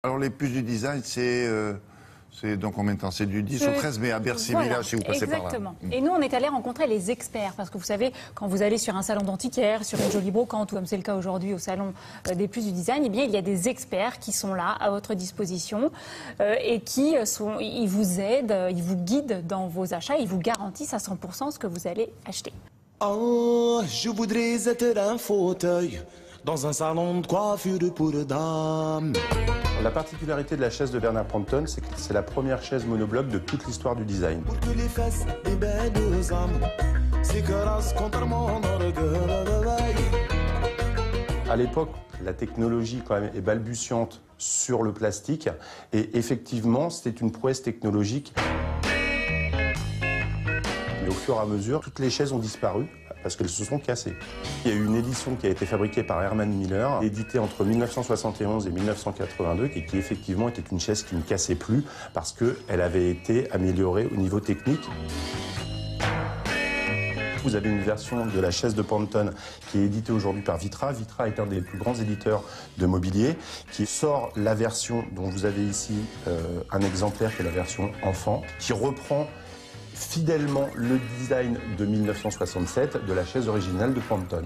Alors les puces du design, c'est dans combien de temps? C'est du 10 au 13 mai à Bercy, voilà, si vous passez exactement. par là. Et nous, on est allés rencontrer les experts, parce que vous savez, quand vous allez sur un salon d'antiquaire, sur une jolie brocante, ou comme c'est le cas aujourd'hui au salon des puces du design, eh bien, il y a des experts qui sont là, à votre disposition, et ils vous aident, ils vous guident dans vos achats, ils vous garantissent à 100% ce que vous allez acheter. Oh, je voudrais être un fauteuil dans un salon de coiffure pour dames. La particularité de la chaise de Bernard Prenton, c'est que c'est la première chaise monobloc de toute l'histoire du design. Pour que les fesses des belles âmes s'écrasent contre mon orgueil. À l'époque, la technologie quand même est balbutiante sur le plastique et effectivement, c'était une prouesse technologique. Mais au fur et à mesure, toutes les chaises ont disparu parce qu'elles se sont cassées. Il y a eu une édition qui a été fabriquée par Herman Miller, éditée entre 1971 et 1982, et qui effectivement était une chaise qui ne cassait plus parce qu'elle avait été améliorée au niveau technique. Vous avez une version de la chaise de Prenton qui est éditée aujourd'hui par Vitra. Vitra est un des plus grands éditeurs de mobilier qui sort la version dont vous avez ici un exemplaire qui est la version enfant, qui reprend fidèlement le design de 1967 de la chaise originale de Prenton.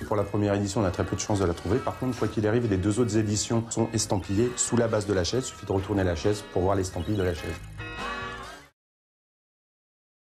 Pour la première édition, on a très peu de chances de la trouver. Par contre, quoi qu'il arrive, les deux autres éditions sont estampillées sous la base de la chaise. Il suffit de retourner la chaise pour voir l'estampille de la chaise.